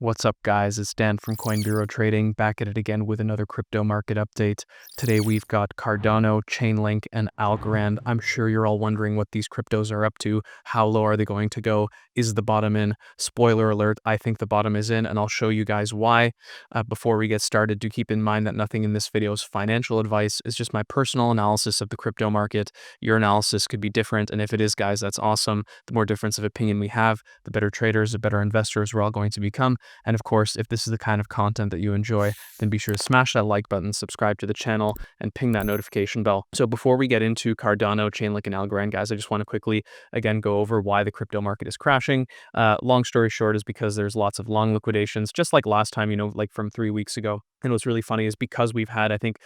What's up, guys? It's Dan from Coin Bureau Trading, back at it again with another crypto market update. Today we've got Cardano, Chainlink, and Algorand. I'm sure you're all wondering what these cryptos are up to. How low are they going to go? Is the bottom in? Spoiler alert, I think the bottom is in, and I'll show you guys why. Before we get started, do keep in mind that nothing in this video is financial advice. It's just my personal analysis of the crypto market. Your analysis could be different, and if it is, guys, that's awesome. The more difference of opinion we have, the better traders, the better investors we're all going to become. And of course, if this is the kind of content that you enjoy, then be sure to smash that like button, subscribe to the channel, and ping that notification bell. So before we get into Cardano, Chainlink, and Algorand, guys, I just want to quickly, again, go over why the crypto market is crashing. Long story short is because there's lots of long liquidations, just like last time, like from 3 weeks ago. And what's really funny is because we've had, I think,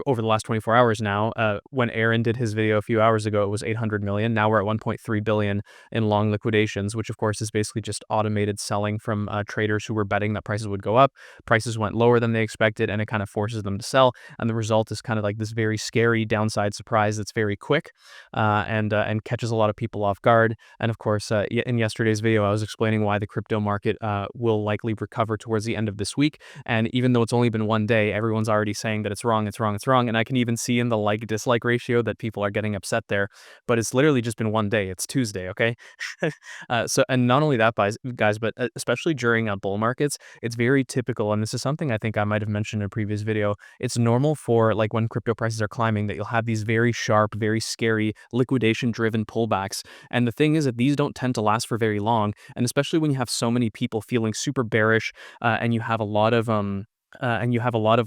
over the last 24 hours now, when Aaron did his video a few hours ago, it was 800 million. Now we're at 1.3 billion in long liquidations, which of course is basically just automated selling from traders who were betting that prices would go up. Prices went lower than they expected, and it kind of forces them to sell. And the result is kind of like this very scary downside surprise that's very quick and catches a lot of people off guard. And of course, in yesterday's video, I was explaining why the crypto market will likely recover towards the end of this week. And even though it's only been one day, everyone's already saying that it's wrong, it's wrong, it's wrong. And I can even see in the like-dislike ratio that people are getting upset there. But it's literally just been one day. It's Tuesday, okay? And not only that, guys, but especially during bull markets, it's very typical, and this is something I think I might have mentioned in a previous video. It's normal for, like, when crypto prices are climbing, that you'll have these very sharp, very scary liquidation-driven pullbacks. And the thing is that these don't tend to last for very long, and especially when you have so many people feeling super bearish, and you have a lot of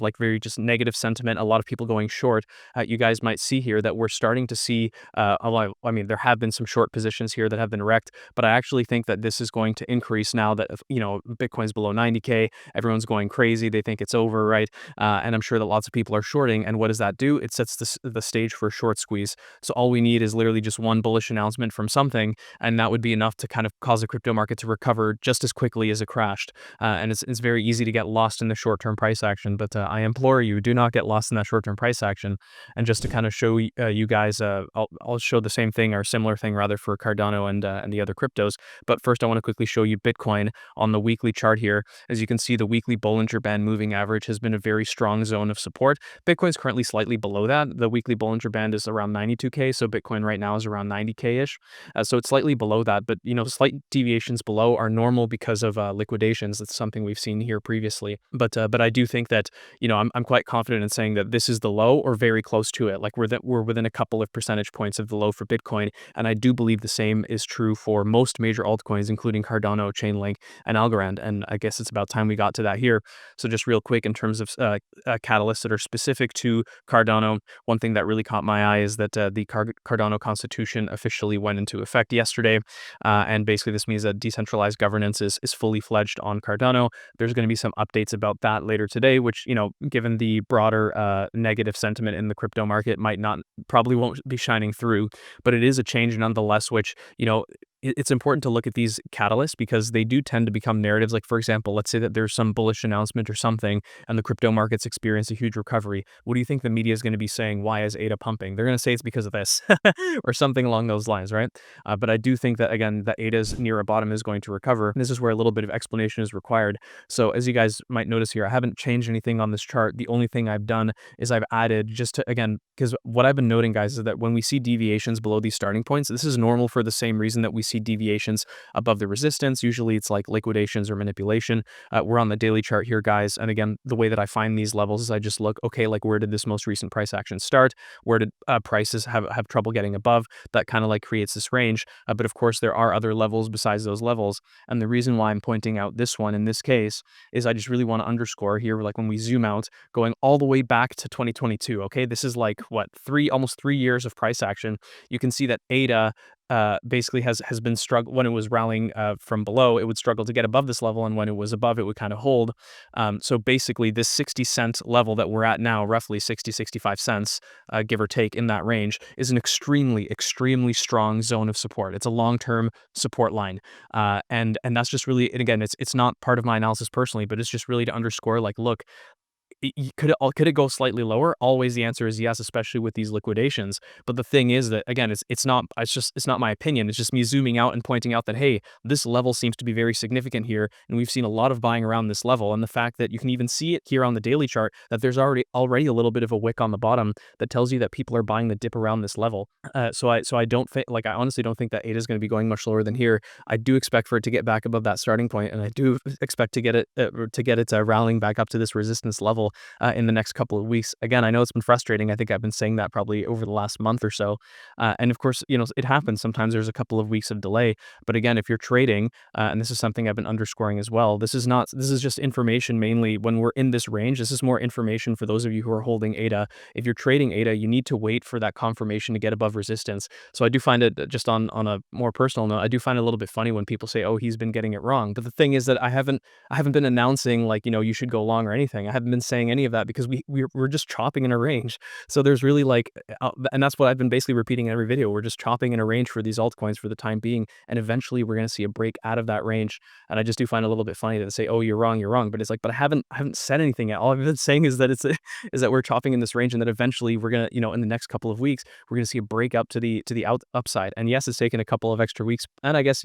like very just negative sentiment, a lot of people going short. You guys might see here that we're starting to see a lot. I mean, there have been some short positions here that have been wrecked, but I actually think that this is going to increase now that Bitcoin's below 90K. Everyone's going crazy. They think it's over, right? And I'm sure that lots of people are shorting. And what does that do? It sets the stage for a short squeeze. So all we need is literally just one bullish announcement from something, and that would be enough to kind of cause the crypto market to recover just as quickly as it crashed. And it's very easy to get lost in the short-term price action, but I implore you, do not get lost in that short-term price action. And just to kind of show you guys, I'll show the same thing, or similar thing rather, for Cardano and the other cryptos. But first, I want to quickly show you Bitcoin on the weekly chart here. As you can see, the weekly Bollinger Band moving average has been a very strong zone of support. Bitcoin's currently slightly below that. The weekly Bollinger Band is around 92K, so Bitcoin right now is around 90K-ish. So it's slightly below that, but slight deviations below are normal because of liquidations. That's something we've seen here previously. But I do think that I'm quite confident in saying that this is the low or very close to it. Like we're within a couple of percentage points of the low for Bitcoin, and I do believe the same is true for most major altcoins, including Cardano, Chainlink, and Algorand. And I guess it's about time we got to that here. So just real quick, in terms of catalysts that are specific to Cardano, one thing that really caught my eye is that the Cardano Constitution officially went into effect yesterday, and basically this means that decentralized governance is fully fledged on Cardano. There's going to be some updates about that later today, which, given the broader negative sentiment in the crypto market, probably won't be shining through, but it is a change nonetheless, which, it's important to look at these catalysts because they do tend to become narratives. Like, for example, let's say that there's some bullish announcement or something and the crypto markets experience a huge recovery. What do you think the media is going to be saying? Why is ADA pumping? They're going to say it's because of this or something along those lines, right? But I do think that, again, that ADA's near a bottom is going to recover. This is where a little bit of explanation is required. So as you guys might notice here, I haven't changed anything on this chart. The only thing I've done is I've added, just to, again, because what I've been noting, guys, is that when we see deviations below these starting points, this is normal for the same reason that we see deviations above the resistance. Usually it's like liquidations or manipulation. We're on the daily chart here, guys. And again, the way that I find these levels is I just look, okay, like where did this most recent price action start? Where did prices have trouble getting above? That kind of like creates this range. But of course, there are other levels besides those levels. And the reason why I'm pointing out this one in this case is I just really want to underscore here, like when we zoom out, going all the way back to 2022, okay? This is like, what, almost 3 years of price action. You can see that ADA basically has been struggling. When it was rallying from below, it would struggle to get above this level, and when it was above, it would kind of hold. So basically, this 60-cent level that we're at now, roughly 65 cents, give or take, in that range, is an extremely, extremely strong zone of support. It's a long-term support line, and that's just really, and again, it's not part of my analysis personally, but it's just really to underscore, like, look, Could it go slightly lower? Always the answer is yes, especially with these liquidations. But the thing is that, again, it's not my opinion. It's just me zooming out and pointing out that, hey, this level seems to be very significant here, and we've seen a lot of buying around this level. And the fact that you can even see it here on the daily chart, that there's already a little bit of a wick on the bottom that tells you that people are buying the dip around this level. So I don't think, like, I honestly don't think that ADA is going to be going much lower than here. I do expect for it to get back above that starting point, and I do expect to get it rallying back up to this resistance level in the next couple of weeks. Again, I know it's been frustrating. I think I've been saying that probably over the last month or so. And of course, it happens. Sometimes there's a couple of weeks of delay. But again, if you're trading, and this is something I've been underscoring as well, this is just information mainly when we're in this range. This is more information for those of you who are holding ADA. If you're trading ADA, you need to wait for that confirmation to get above resistance. So I do find it, just on a more personal note, I do find it a little bit funny when people say, oh, he's been getting it wrong. But the thing is that I haven't been announcing, like, you should go long or anything. I haven't been saying any of that because we're just chopping in a range. So there's really, like, and that's what I've been basically repeating in every video. We're just chopping in a range for these altcoins for the time being, and eventually we're going to see a break out of that range. And I just do find it a little bit funny that they say, "Oh, you're wrong," but it's like, but I haven't said anything yet. All I've been saying is that is that we're chopping in this range, and that eventually we're gonna, in the next couple of weeks, we're gonna see a break up to the upside. And yes, it's taken a couple of extra weeks, and I guess,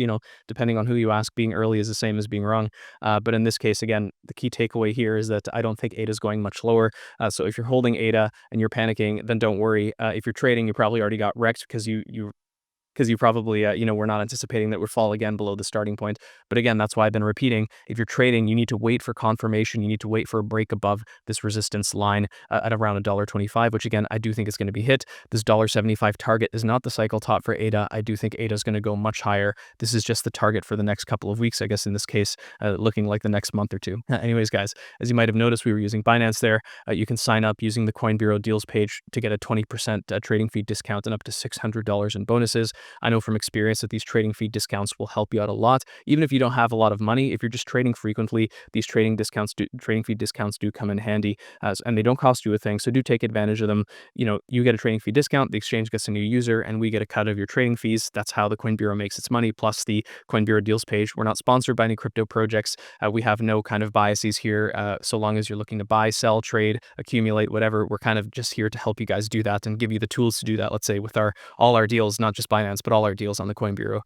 depending on who you ask, being early is the same as being wrong. But in this case, again, the key takeaway here is that I don't think ADA is going much lower. So if you're holding ADA and you're panicking, then don't worry. If you're trading, you probably already got wrecked because you probably, were not anticipating that would fall again below the starting point. But again, that's why I've been repeating, if you're trading, you need to wait for confirmation. You need to wait for a break above this resistance line at around $1.25, which again, I do think is going to be hit. This $1.75 target is not the cycle top for ADA. I do think ADA is going to go much higher. This is just the target for the next couple of weeks, I guess in this case, looking like the next month or two. Anyways, guys, as you might have noticed, we were using Binance there. You can sign up using the Coin Bureau deals page to get a 20% trading fee discount and up to $600 in bonuses. I know from experience that these trading fee discounts will help you out a lot. Even if you don't have a lot of money, if you're just trading frequently, these trading fee discounts do come in handy, and they don't cost you a thing. So do take advantage of them. You get a trading fee discount, the exchange gets a new user, and we get a cut of your trading fees. That's how the Coin Bureau makes its money, plus the Coin Bureau deals page. We're not sponsored by any crypto projects. We have no kind of biases here. So long as you're looking to buy, sell, trade, accumulate, whatever, we're kind of just here to help you guys do that and give you the tools to do that, let's say, with all our deals, not just Binance, but all our deals on the Coin Bureau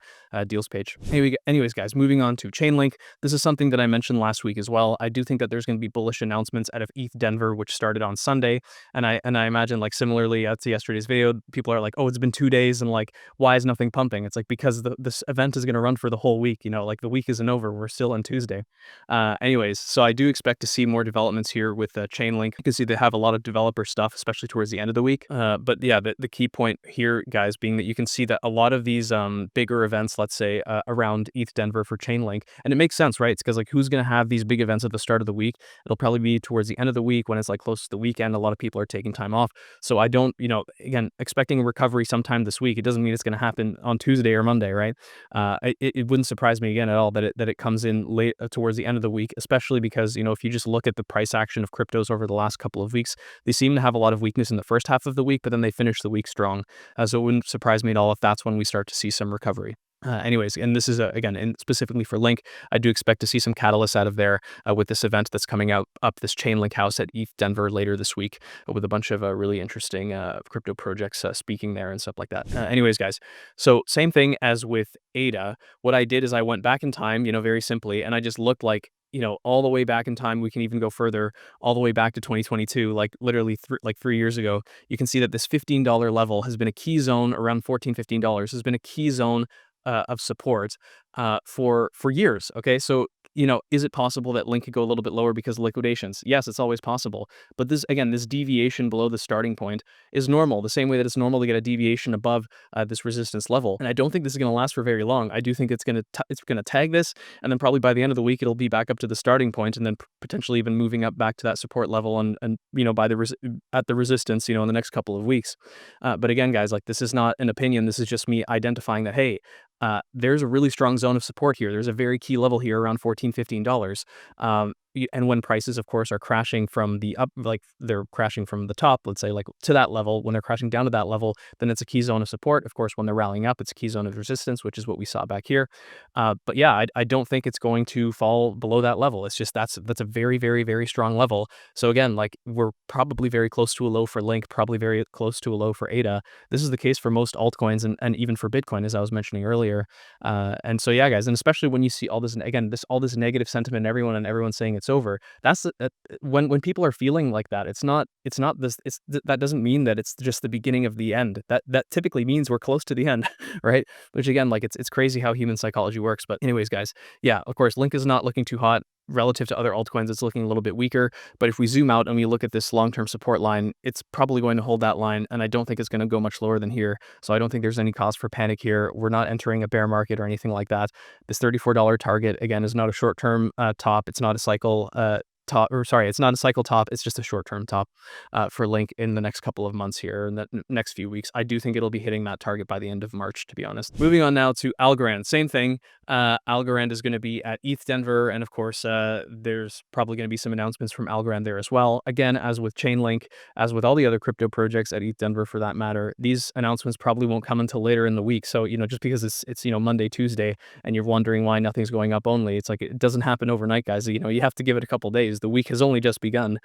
deals page. Anyways, guys, moving on to Chainlink. This is something that I mentioned last week as well. I do think that there's going to be bullish announcements out of ETH Denver, which started on Sunday. And I imagine, like, similarly to yesterday's video, people are like, oh, it's been 2 days, and like, why is nothing pumping? It's like, because this event is going to run for the whole week. Like, the week isn't over. We're still on Tuesday. Anyways, so I do expect to see more developments here with Chainlink. You can see they have a lot of developer stuff, especially towards the end of the week. But yeah, the key point here, guys, being that you can see that a lot of these bigger events, let's say, around ETH Denver for Chainlink, and it makes sense, right? It's because, like, who's going to have these big events at the start of the week? It'll probably be towards the end of the week when it's like close to the weekend. A lot of people are taking time off. So I don't, again, expecting a recovery sometime this week. It doesn't mean it's going to happen on Tuesday or Monday, right? It wouldn't surprise me again at all that it comes in late towards the end of the week, especially because, if you just look at the price action of cryptos over the last couple of weeks, they seem to have a lot of weakness in the first half of the week, but then they finish the week strong. So it wouldn't surprise me at all if that's when we start to see some recovery. Anyways, and this is, again, and specifically for Link, I do expect to see some catalysts out of there with this event that's coming up this Chainlink house at ETH Denver later this week with a bunch of really interesting crypto projects speaking there and stuff like that. Anyways, guys, so same thing as with ADA. What I did is I went back in time, very simply, and I just looked like, all the way back in time. We can even go further, all the way back to 2022, like literally 3 years ago. You can see that this $15 level has been a key zone around $14-15 has been a key zone of support for years. Okay, so is it possible that Link could go a little bit lower because of liquidations? Yes, it's always possible. But this deviation below the starting point is normal, the same way that it's normal to get a deviation above this resistance level. And I don't think this is going to last for very long. I do think it's going to tag this, and then probably by the end of the week it'll be back up to the starting point, and then potentially even moving up back to that support level, and by at the resistance, in the next couple of weeks. But again, guys, like, this is not an opinion. This is just me identifying that, hey, there's a really strong zone of support here. There's a very key level here around $14-15. and when prices, of course, are crashing from the up, like they're crashing from the top, let's say like to that level, when they're crashing down to that level, then it's a key zone of support. Of course, when they're rallying up, it's a key zone of resistance, which is what we saw back here. But yeah, I don't think it's going to fall below that level. It's just that's a very, very, very strong level. So again, like we're probably very close to a low for Link, probably very close to a low for ADA. This is the case for most altcoins and even for Bitcoin, as I was mentioning earlier. And so yeah, guys, and especially when you see all this, again, all this negative sentiment, and everyone saying it's over. That's when people are feeling like that, it's not this. That doesn't mean that it's just the beginning of the end. That typically means we're close to the end, right? Which again, like it's crazy how human psychology works. But anyways, guys, yeah, of course, Link is not looking too hot. Relative to other altcoins, it's looking a little bit weaker. But if we zoom out and we look at this long-term support line, it's probably going to hold that line, and I don't think it's going to go much lower than here. So I don't think there's any cause for panic here. We're not entering a bear market or anything like that. This $34 target, again, is not a short-term top. It's not a cycle top, or sorry, it's not a cycle top. It's just a short-term top for Link in the next couple of months here, in the next few weeks. I do think it'll be hitting that target by the end of March, to be honest. Moving on now to Algorand. Same thing. Algorand is going to be at ETH Denver, and of course, there's probably going to be some announcements from Algorand there as well. Again, as with Chainlink, as with all the other crypto projects at ETH Denver for that matter, these announcements probably won't come until later in the week. So, just because it's Monday, Tuesday, and you're wondering why nothing's going up only, it's like it doesn't happen overnight, guys. You have to give it a couple days. The week has only just begun.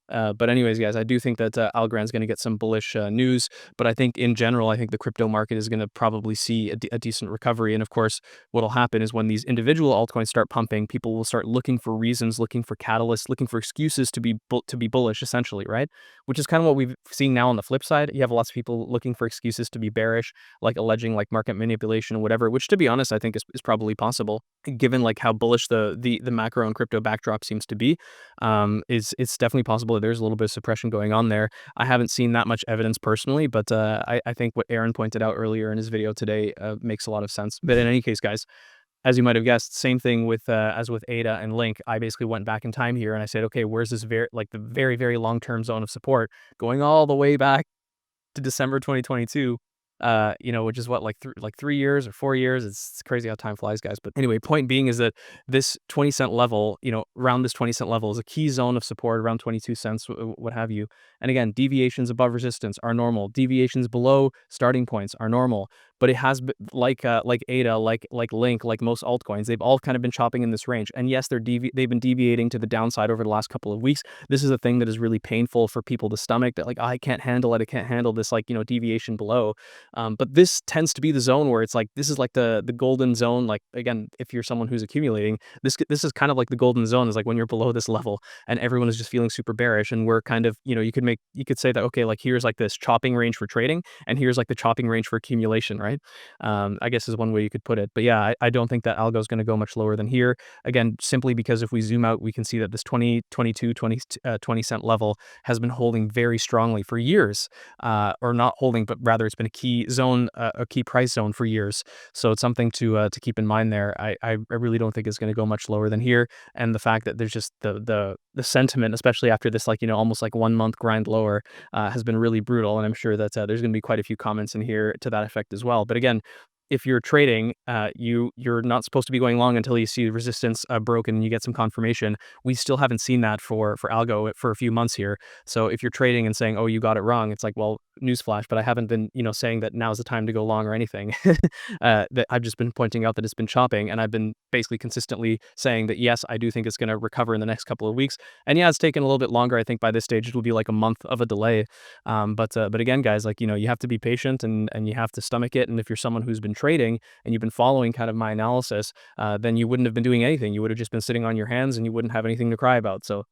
But anyways, guys, I do think that Algorand's going to get some bullish news. But I think in general, I think the crypto market is going to probably see a decent recovery. And of course, what'll happen is when these individual altcoins start pumping, people will start looking for reasons, looking for catalysts, looking for excuses to be bullish, essentially, right? Which is kind of what we've seen now on the flip side. You have lots of people looking for excuses to be bearish, like alleging like market manipulation or whatever. Which, to be honest, I think is probably possible, given like how bullish the macro and crypto backdrop seems to be. It's definitely possible that there's a little bit of suppression going on there. I haven't seen that much evidence personally, but I think what Aaron pointed out earlier in his video today makes a lot of sense. But in any case, guys, as you might have guessed, same thing with as with ADA and Link. I basically went back in time here and I said, okay, where's this the very, very long-term zone of support going all the way back to December 2022, which is what, like 3 years or 4 years. It's crazy how time flies, guys. But anyway, point being is that this 20-cent level, around this 20-cent level is a key zone of support, around 22 cents, what have you. And again, deviations above resistance are normal. Deviations below starting points are normal. But it has been like ADA, like Link, like most altcoins, they've all kind of been chopping in this range. And yes, they've been deviating to the downside over the last couple of weeks. This is a thing that is really painful for people to stomach, that like, oh, I can't handle it. I can't handle this, deviation below. But this tends to be the zone where it's like, this is like the golden zone. Like, again, if you're someone who's accumulating, this is kind of like the golden zone, is like when you're below this level and everyone is just feeling super bearish. And we're kind of, you could say that, okay, like here's like this chopping range for trading, and here's like the chopping range for accumulation, right? I guess is one way you could put it. But yeah, I don't think that algo is going to go much lower than here. Again, simply because if we zoom out, we can see that this 20 cent level has been holding very strongly for years, or not holding, but rather it's been a key zone, a key price zone for years. So it's something to keep in mind there. I really don't think it's going to go much lower than here. And the fact that there's just the sentiment, especially after this, almost like 1 month grind lower, has been really brutal. And I'm sure that there's going to be quite a few comments in here to that effect as well. But again, if you're trading, you're not supposed to be going long until you see resistance broken and you get some confirmation. We still haven't seen that for algo for a few months here. So if you're trading and saying, oh, you got it wrong, it's like, well, newsflash, but I haven't been, saying that now's the time to go long or anything. That I've just been pointing out that it's been chopping, and I've been basically consistently saying that, yes, I do think it's going to recover in the next couple of weeks. And yeah, it's taken a little bit longer. I think by this stage, it will be like a month of a delay. But again, guys, you have to be patient and you have to stomach it. And if you're someone who's been trading and you've been following kind of my analysis, then you wouldn't have been doing anything. You would have just been sitting on your hands and you wouldn't have anything to cry about. So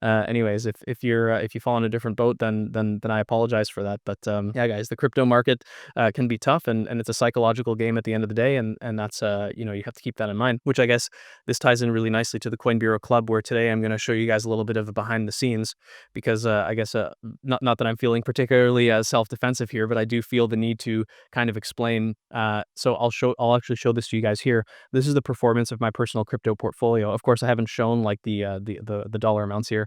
anyways, if you fall in a different boat, then I apologize for that. But yeah, guys, the crypto market can be tough, and it's a psychological game at the end of the day, and that's you have to keep that in mind. Which I guess this ties in really nicely to the Coin Bureau Club, where today I'm going to show you guys a little bit of a behind the scenes, because I guess not that I'm feeling particularly self-defensive here, but I do feel the need to kind of explain. So I'll actually show this to you guys here. This is the performance of my personal crypto portfolio. Of course, I haven't shown like the dollar amounts here.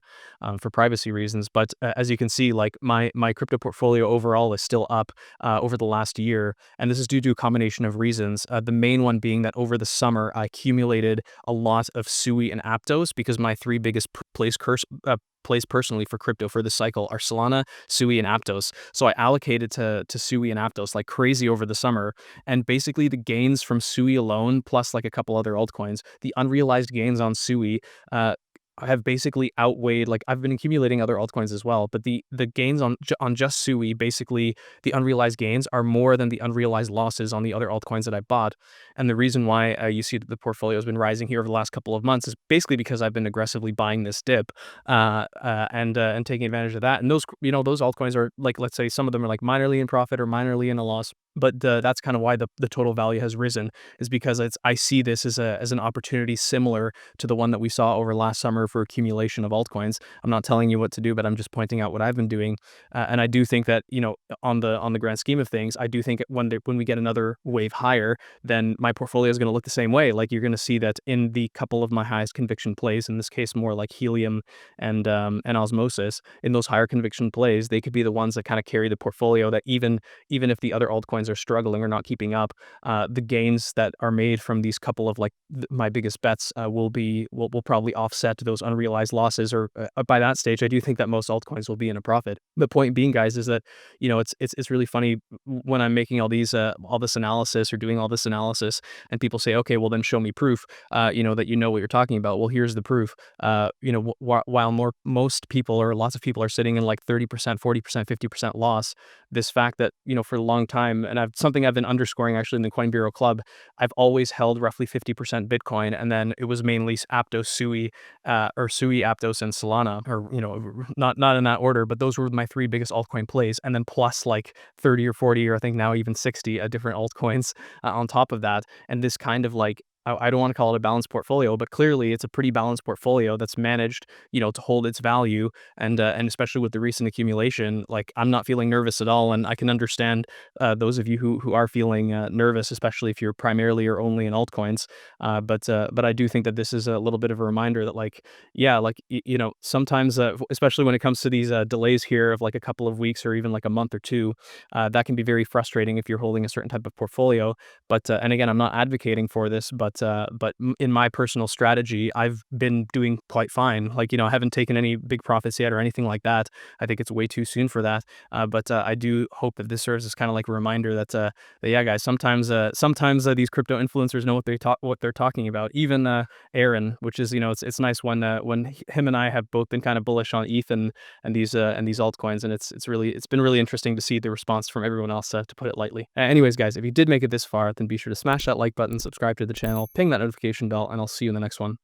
for privacy reasons. But as you can see, like my crypto portfolio overall is still up over the last year, and this is due to a combination of reasons. The main one being that over the summer I accumulated a lot of Sui and Aptos because my three biggest plays personally for crypto for this cycle are Solana, Sui, and Aptos. So I allocated to Sui and Aptos like crazy over the summer, and basically the gains from Sui alone, plus like a couple other altcoins, the unrealized gains on Sui, uh, have basically outweighed, like I've been accumulating other altcoins as well, but the gains on just Sui, basically the unrealized gains are more than the unrealized losses on the other altcoins that I bought. And the reason why you see that the portfolio has been rising here over the last couple of months is basically because I've been aggressively buying this dip and taking advantage of that. And those, those altcoins are like, let's say some of them are like minorly in profit or minorly in a loss. But that's kind of why the total value has risen, is because I see this as an opportunity similar to the one that we saw over last summer for accumulation of altcoins. I'm not telling you what to do, but I'm just pointing out what I've been doing. And I do think that, on the grand scheme of things, I do think when we get another wave higher, then my portfolio is going to look the same way. Like you're going to see that in the couple of my highest conviction plays, in this case more like Helium and Osmosis, in those higher conviction plays, they could be the ones that kind of carry the portfolio, that even if the other altcoins are struggling or not keeping up, the gains that are made from these couple of like my biggest bets will probably offset those unrealized losses. Or by that stage, I do think that most altcoins will be in a profit. The point being, guys, is that it's really funny when I'm making all this analysis or doing all this analysis, and people say, okay, well then show me proof, that you know what you're talking about. Well, here's the proof. While most people or lots of people are sitting in like 30%, 40%, 50% loss, this fact that, for a long time, and something I've been underscoring actually in the Coin Bureau Club, I've always held roughly 50% Bitcoin, and then it was mainly Aptos, Sui, or Sui, Aptos, and Solana, or not in that order, but those were my three biggest altcoin plays, and then plus like 30 or 40, or I think now even 60 different altcoins on top of that. And this kind of like, I don't want to call it a balanced portfolio, but clearly it's a pretty balanced portfolio that's managed, to hold its value. And especially with the recent accumulation, like I'm not feeling nervous at all. And I can understand those of you who are feeling nervous, especially if you're primarily or only in altcoins. But I do think that this is a little bit of a reminder that, like, yeah, like, sometimes, especially when it comes to these delays here of like a couple of weeks or even like a month or two, that can be very frustrating if you're holding a certain type of portfolio. But and again, I'm not advocating for this, but in my personal strategy, I've been doing quite fine. Like, I haven't taken any big profits yet or anything like that. I think it's way too soon for that. But I do hope that this serves as kind of like a reminder that yeah, guys, sometimes these crypto influencers know what they're talking about. Even Aaron, which is, it's nice when him and I have both been kind of bullish on ETH and these altcoins, and it's been really interesting to see the response from everyone else, to put it lightly. Anyways, guys, if you did make it this far, then be sure to smash that like button, subscribe to the channel, ping that notification bell, and I'll see you in the next one.